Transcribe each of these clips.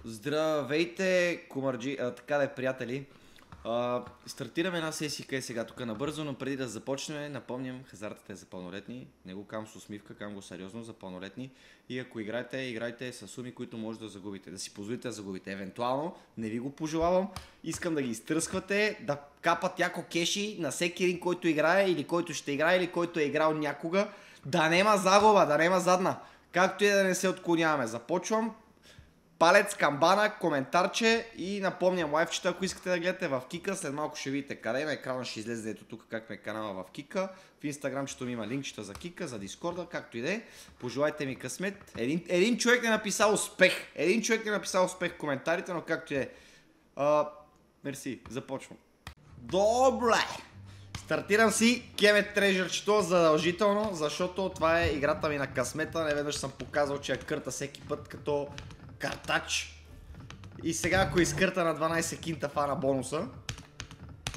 Здравейте, кумарджи, така да е, приятели. Стартираме една сесия сега тук набързо, но преди да започнем, напомням, хазартът е за пълнолетни. Не го кам с усмивка, кам го сериозно за пълнолетни. И ако играете, играйте с суми, които може да загубите, да си позволите да загубите. Евентуално, не ви го пожелавам, искам да ги изтръсквате, да капат яко кеши на всеки един, който играе, или който ще играе, или който е играл някога. Да нема загуба, да нема задна. Както и да не се отклоняваме. Започвам. Палец, камбана, коментарче и напомням лайвчета, ако искате да гледате в Кика, след малко ще видите къде на екрана ще излезе ето тук как ме е канала в Кика. В инстаграмчето ми има линкчета за Кика, за Дискорда, както и да е. Пожелайте ми късмет. Един човек не е написал успех. Един човек не е написал успех в коментарите, но както и да е. Мерси, започвам. Добре! Стартирам си Kemet Treasure-чето задължително, защото това е играта ми на късмета. Неведнъж съм показал, че я кърта всеки път като картач. И сега, ако изкърта на 12 кинта фана бонуса,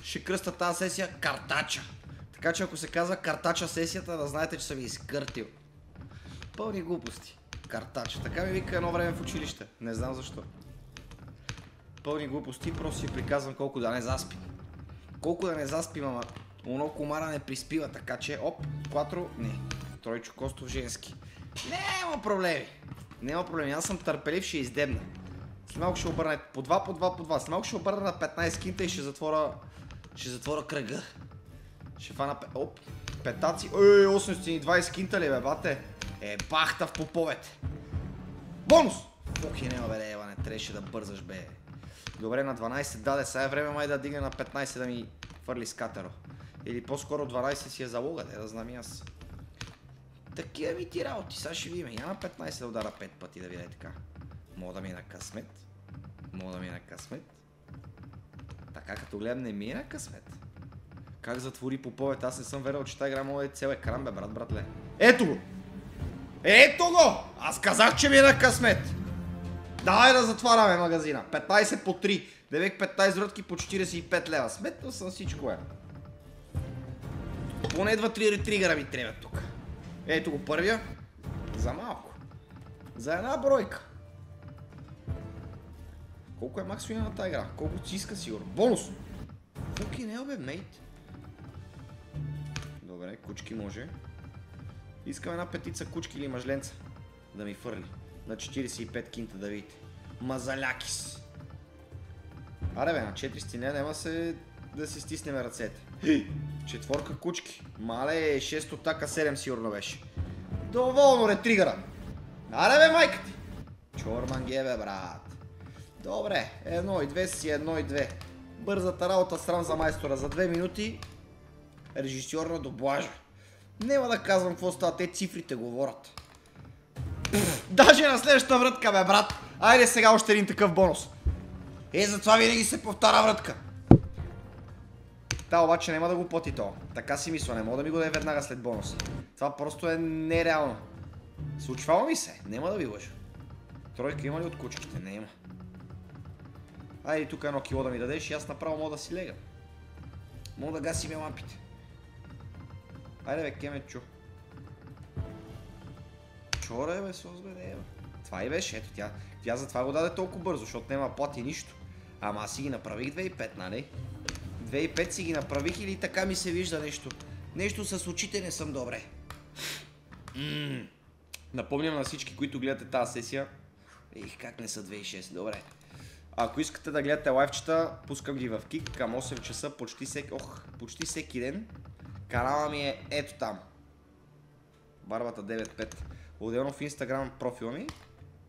ще кръста тази сесия картача. Така че ако се казва картача сесията, да знаете, че съм ви изкъртил. Пълни глупости. Картача. Така ми вика едно време в училище. Не знам защо. Пълни глупости, просто си приказвам колко да не заспим. Колко да не заспим, ама оно комара не приспива, така че оп, 4, не. Тройчо Костов женски. Няма проблеми. Няма проблеми, аз съм търпелив, ще издебна. След малко ще обърна по 2, по 2, по 2. След малко ще обърна на 15 кинта и ще затворя кръга. Ще фана... Оп, петаци. Ой, 820 кинта ли бе, бате? Бахта в поповете. Бонус! Ох, няма бе, Ева, не трябваше да бързаш бе. Добре, на 12 даде, сега е време май да дигне на 15 да ми фърли скатеро. Или по-скоро 12 си е залога, да знам и аз. Такива ми ти работи, сега ще видим. Няма 15 да удара 5 пъти да видя така. Мога да ми е на късмет. Мога да ми е на късмет. Така като гледам не ми е на късмет. Как затвори поповете? Аз не съм верил, че тази игра мога да е цел екран бе, братле. Ето го! Ето го! Аз казах, че ми е на късмет! Давай да затваряме магазина. 15 по 3. Девек 15 врътки по 45 лева. Сметнал съм всичко е. Поне 2-3 ретригъра ми трябва тук. Ето го първия. За малко. За една бройка. Колко е максимум на тази игра? Колко си иска сигурно? Бонус! Фуки не бе, мейт. Добре, кучки може. Искам една петица кучки или мъжленца да ми фърли. На 45 кинта да видите. Мазалякис. Аре бе, на 400 няма да си стиснем ръцете. Четворка кучки. Мале, 6 така 7 сигурно беше. Доволно ретригъра. Аре бе, майка ти. Чорманге бе, брат. Добре, 1 и 2 си 1 и 2. Бързата работа срам за майстора. За 2 минути режисьор на доблажа. Нема да казвам какво става, те цифрите говорят. Даже на следващата врътка бе, брат. Айде сега още един такъв бонус. Затова винаги се повтаря врътка. Та обаче няма да го плати то. Така си мисля, не мога да ми го даде веднага след бонуса. Това просто е нереално. Случвало ми се, няма да ви лъжа. Тройка има ли от кучките? Не има. Айде тук едно кило да ми дадеш и аз направо мога да си лега. Мога да гасиме лампите. Айде бе, Кемечо. Чоре бе, сос бе, не. Това и беше, ето тя затова го даде толкова бързо, защото няма плати нищо. Ама аз си ги направих 2,5, нали? 2,5 си ги направих или така ми се вижда нещо. Нещо с очите не съм добре. Напомням на всички, които гледате тази сесия. Как не са 2,6, добре. Ако искате да гледате лайвчета, пускам ги в Кик към 8 часа почти всеки ден. Канала ми е ето там. Барбата 95. Отделно в Инстаграм профила ми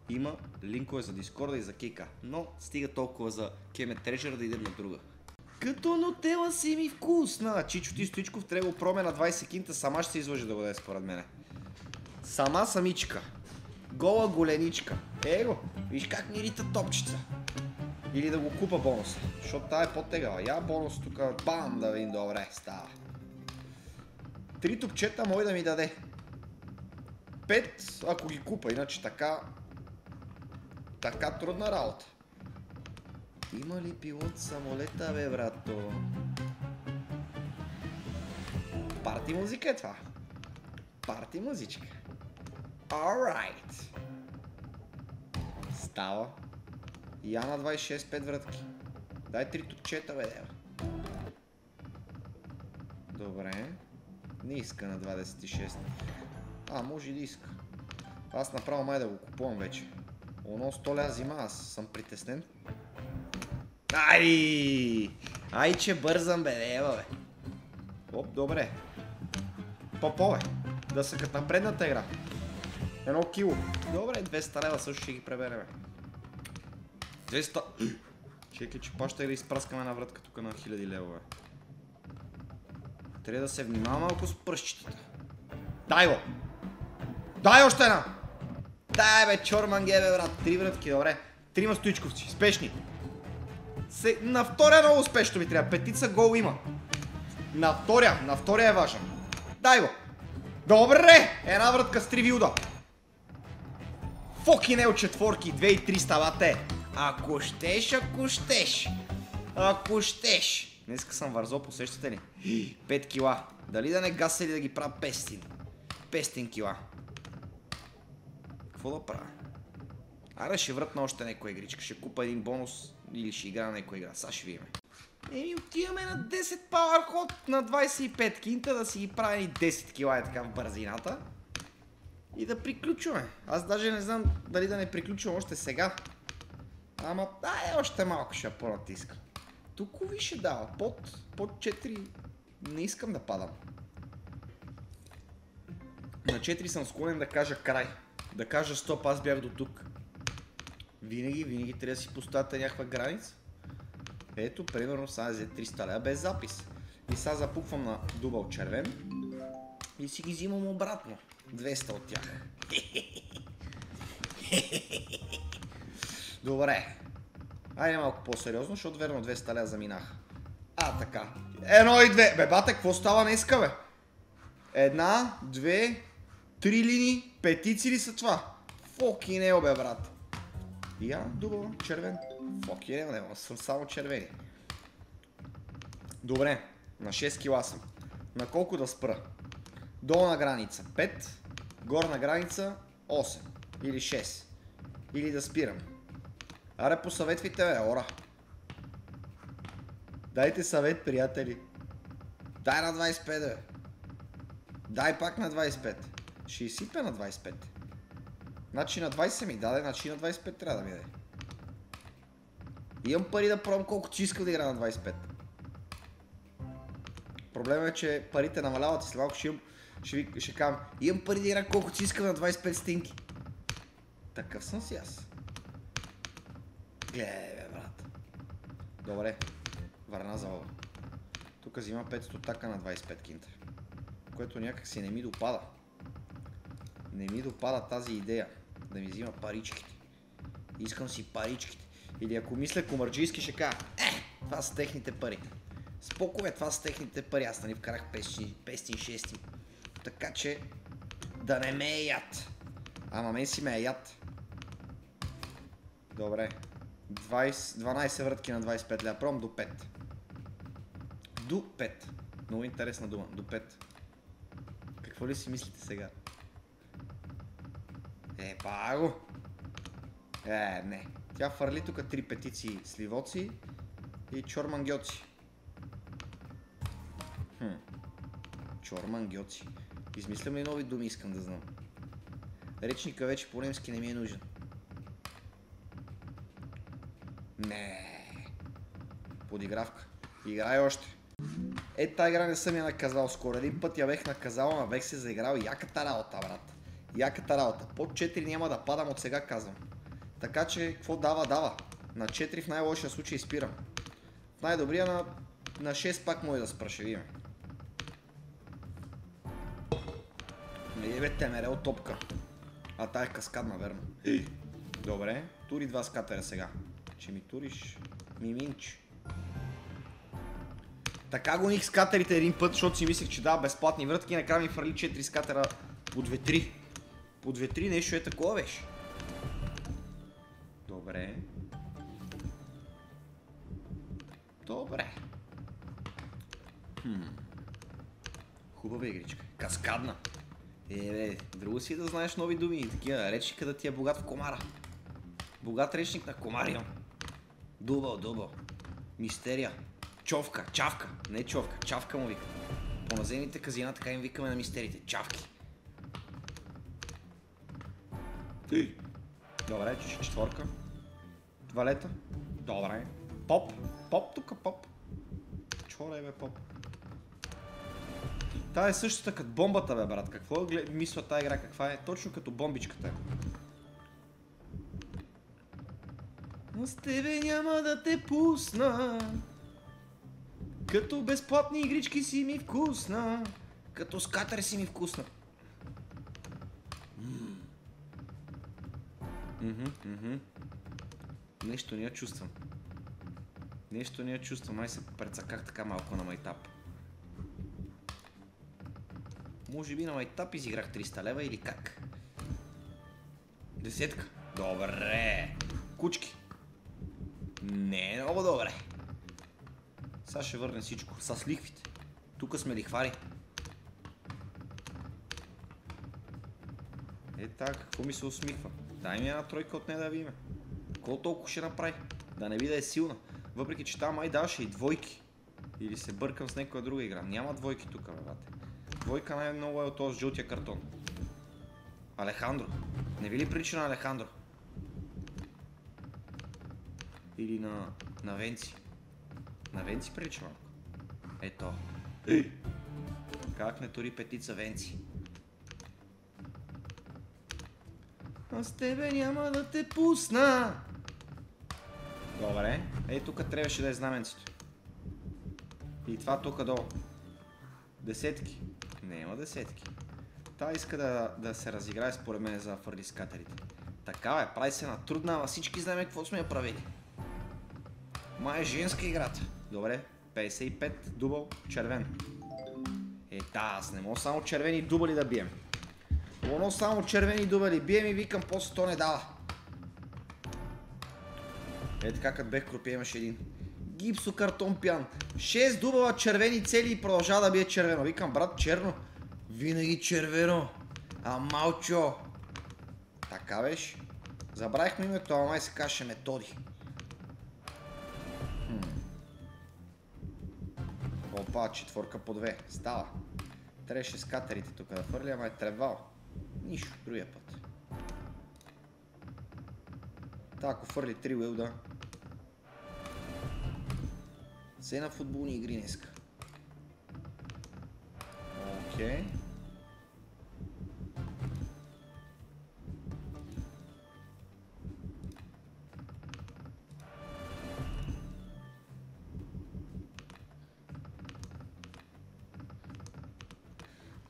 има линкове за Дискорда и за Кика. Но стига толкова за Kemet Treasure да идем на друга. Като нутела си ми вкусна! Чичо ти Стоичков трябва да го проме на 20 кинта, сама ще се излъжи да го даде според мене. Сама самичка. Гола голеничка. Его, виж как ми рита топчица. Или да го купа бонуса, защото тая е по-тегава. Я бонус тук, бам, да видим, добре, става. 3 топчета може да ми даде. 5, ако ги купа, иначе така трудна работа. Има ли пилот самолета, бе, брато? Парти музика е това. Парти музичка. Alright. Става. Я на 26 5 вратки. Дай 3 топчета, бе, дева. Добре. Не иска на 26. Може и да иска. Аз направо май да го купувам вече. Оно 100 ля взима, аз съм притеснен. Ай, че бързам, бе, дева, бе. Оп, добре. По-пове. Да са като на предната игра. 1 кило. Добре, 200 лева също ще ги пребереме. 200... Чекай, че паща да изпраскаме на вратка тук на 1000 левове. Трябва да се внимава малко с пръщчетата. Дай го! Дай още една! Дай, бе, чорманге, бе, брат. 3 вратки, добре. 3 стоичковци, спешни. На втория много успешно ми трябва. Петица гол има. На втория е важен. Дай го! Добре! Една вратка с 3 вилда. Фоки не от четворки, 2300, бате. Ако щеш. Днеска съм вързо, посещате ли? 5 кила. Дали да не гаса или да ги правя 500 кила. Какво да правя? Аре, ще вратна още някоя игричка. Ще купа един бонус или ще игра на някоя игра. Сега ще видим. Отиваме на 10 пауър ход на 25 кинта да си ги правим 10 кила е така в бързината. И да приключваме. Аз даже не знам дали да не приключвам още сега. Ама, още малко ще я понатискам. Тук ви ще дава. Под 4 не искам да падам. На 4 съм склонен да кажа край. Да кажа стоп, аз бях до тук. Винаги трябва да си поставяте някаква граница. Ето, примерно, сега взе 300 лева без запис. И сега запуквам на дубъл червен. И си ги взимам обратно. 200 от тях. Добре. Айде малко по-сериозно, защото верно 200 лева заминах. Така. 1 и 2. Бе, бате, какво става днеска, бе? 1, 2, 3 линии. Петици ли са това? Фоки не, бе, брат. Я, дубъл, червен. Фоки не, съм само червени. Добре. На 6 кила съм. На колко да спра? Долна граница 5. Горна граница 8. Или 6. Или да спирам. Аре, посъветвайте, бе, ора. Дайте съвет, приятели. Дай на 25, бе. Дай пак на 25. Ще изсипя на 25. Значи на 20 ми даде, значи на 25 трябва да ми даде. Имам пари да пробвам колкото си искам да игра на 25. Проблемът е, че парите намаляват и след малко ще кажам, имам пари да игра колкото си искам на 25 стинки. Такъв съм си аз. Бе, брат. Добре. Върна залога. Тук взима 500 така на 25 кинта. Което някак си не ми допада. Не ми допада тази идея. Да ми взима паричките. Искам си паричките. Или ако мисля комарджийски ще кажа, това са техните пари. Спокове, това са техните пари. Аз не вкарах 506. Така че да не ме е яд. Ама мен си ме е яд. Добре. 12 вратки на 25 ля. Пробвам до 5. До 5. Много интересна дума. До 5. Какво ли си мислите сега? Баго. Не. Тя фърли тук 3 петиции сливоци и чормангьоци. Чормангьоци. Измислям ли нови думи, искам да знам. Речника вече по-немски не ми е нужен. Не. Подигравка. Играй още. Та игра не съм я наказал скоро. Един път я бех наказал, ама бех се заиграл. Яката работа, брат. Яката работа. Под 4 няма да падам, от сега казвам. Така че, какво дава, дава. На 4 в най-лошия случай спирам. В най-добрия на 6 пак може да спра, ще видим. Бе, темерел топка. Тая е каскадна, верно. Добре, тури 2 скатера сега. Че ми туриш миминч. Така гоних скатерите един път, защото си мислех, че дава безплатни вратки и накрая ми фърли 4 скатера по 2-3. По 2-3 нещо е такова беше. Добре. Добре. Хубава игричка. Каскадна. Друго си да знаеш нови думи. Такива речника да ти е богат в комара. Богат речник на комари. Дубъл. Мистерия. Човка, чавка. Не човка, чавка му вика. По наземните казина така им викаме на мистерите. Чавки. Добре, четворка. Валета. Добре. Поп тука, поп. Чво е, бе, поп. Та е същата като бомбата, бе, брат. Какво мисля тази игра? Каква е? Точно като бомбичката. Но с тебе няма да те пусна. Като безплатни игрички си ми вкусна. Като скатър си ми вкусна. Нещо не я чувствам. Май се прецаках така малко на майтап. Може би на майтап изиграх 300 лева или как? Десетка. Добре. Кучки. Не е много добре. Сега ще върнем всичко. С лихвите. Тук сме лихвари. Е така, какво ми се усмихва? Дай ми една тройка от нея да видим. Колко толкова ще направи? Да не би да е силна. Въпреки че там май даваше и двойки. Или се бъркам с някоя друга игра. Няма двойки тук, бе, бате. Двойка най-много е от този жълтия картон. Алехандро. Не ви ли прилича на Алехандро? Или на Венци. На Венци прилича малко. Ето. Как не тури петица Венци? А с тебе няма да те пусна. Добре. Ей, тук трябваше да е знаменцето. И това тук долу. Десетки. Няма десетки. Та иска да се разиграе според мен за фърли скатерите. Така бе, прави се на трудна, ама всички знаем какво сме я правили. Май е женска играта. Добре, 55, дубъл, червен. Е, да, аз не мога само червени дубъли да бием. Оно само червени дубъли бием и викам, после то не дава. Е, така като бех крупия имаше един. Гипсокартон пян. 6 дубъла червени цели и продължава да бие червено. Викам, брат, черно. Винаги червено. А малчо. Така беше. Забравихме името, ама май се каже Методи. Опа, четворка по 2. Става. Трябваше с катерите тук да фърля, ама е тревал. Нищо, другия път. Та, ако фърли 3 уилда. Се на футболни игри днеска. Окей.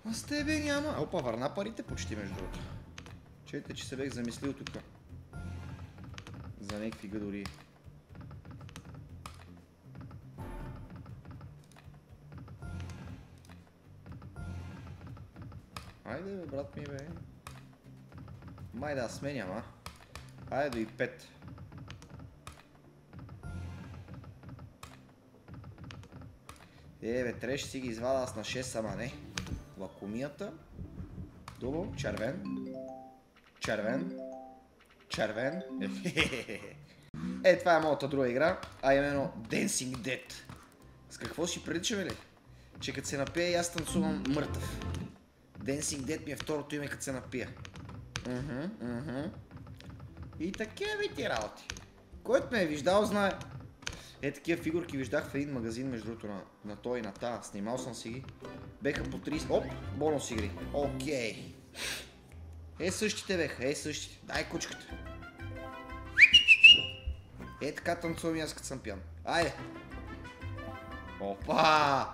А с тебе няма. Опа, върна парите почти между другото. Чуйте, че се бех замислил тук. За някакви гадори. Айде бе, брат ми бе. Май да сменям, а? Айде до и 5. Бе, трябваше си ги извада аз на 6, ама не. Лакомията. Дубъл, червен. Червен. Червен. Е, това е моята друга игра, а именно Dancing Dead. С какво си приличаме ли? Че като се напия и аз танцувам мъртъв. Dancing Dead ми е второто име като се напия. И такива ви ти работи. Който ме е виждал знае. Е, такива фигурки виждах в един магазин, между другото, на той и на та. Снимал съм си ги. Беха по 30... Оп, бонус игри. Окей. Е, същите беха, е, същите. Дай кучката. Е, така танцувам и аз като съм пиян. Айде. Опа!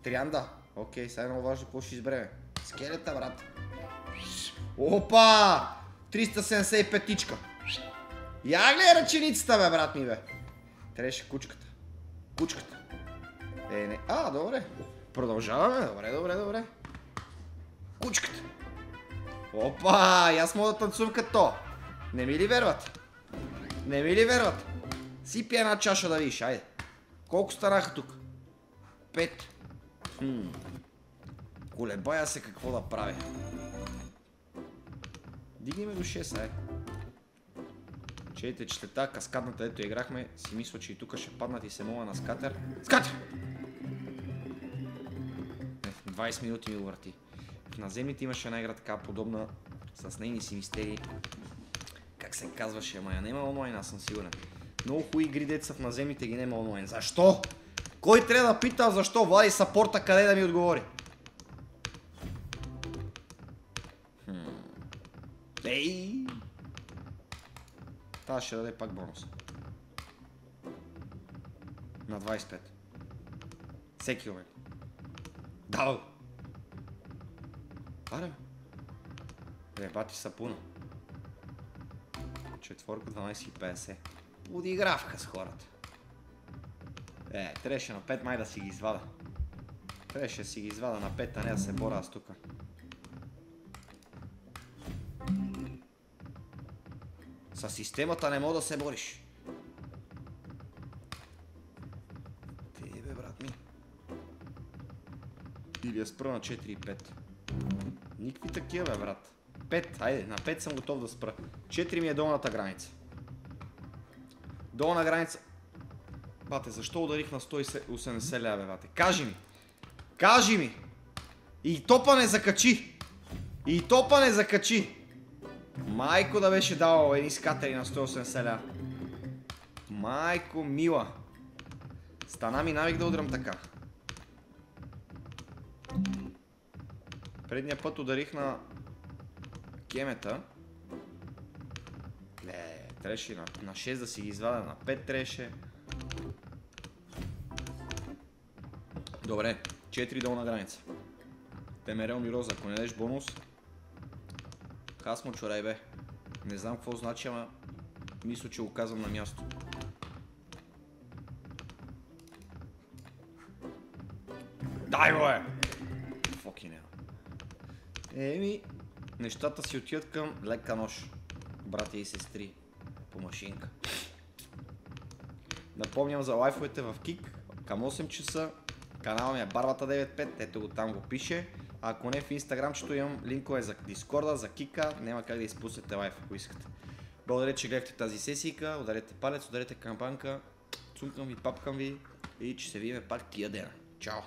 Трианда. Окей, сега е много важно какво ще избереме. Скелета, брат. Опа! 375-тичка. Я гледай ръченицата, бе, брат ми, бе. Трябваше кучката. Кучката. Е, не. А, добре. Продължаваме. Добре. Кучката. Опа! И аз мога да танцувам като то. Не ми ли верват? Сипи една чаша да видиш, айде. Колко станаха тук? 5. Колебая се какво да правя. Дигнем до 6, ай. Чуйте, че след тази каскадната, дето играхме, си мисля, че и тук ще паднат и се моля на скатер. Скатер! 20 минути ми го върти. В наземните имаше една игра така подобна, с нейни си мистерии. Как се казваше, ама я нема онлайн, аз съм сигурен. Много хубави игри деца в наземните ги нема онлайн. Защо? Кой трябва да пита защо? Влади сапорта къде да ми отговори? Ей! Та ще даде пак бонус. На 25. Всеки момент. Дал! Аре, ребати сапуна. Четворка 12,50. Подигравка с хората. Трябваше на 5 май да си ги извада. Трябваше да си ги извада на 5, а не да се боря аз тука. С системата не мога да се бориш. Ти бе, брат ми. Или я спра на 4,5. Никакви такива, бе, брат. 5, айде, на 5 съм готов да спра. 4 ми е долната граница. Долна граница. Бате, защо ударих на 180 ля, бе, бате? Кажи ми! Кажи ми! И топа не закачи! И топа не закачи! Майко да беше давал едни скатери на 180 ля. Майко мила. Стана ми навик да удрям така. Предния път ударих на кемета. Трябваше на 6 да си ги извадя, на 5 трябваше. Добре, 4 долна граница. Темерел ми роза, ако не дадеш бонус. Хасмо чорай, бе. Не знам какво значи, ама мисля, че го казвам на място. Дай го, бе! Фоки не. Еми, нещата си отиват към лека нож. Братя и сестри. По машинка. Напомням за лайфовете в Кик. Към 8 часа. Канала ми е Барбата95. Ето го там го пише. А ако не в инстаграмчето имам линкове за Дискорда, за Кика. Няма как да изпуснете лайф, ако искате. Благодаря, че гледахте тази сесийка. Ударете палец, ударете камбанка. Цункам ви, папкам ви. И че се видим пак тия дена. Чао!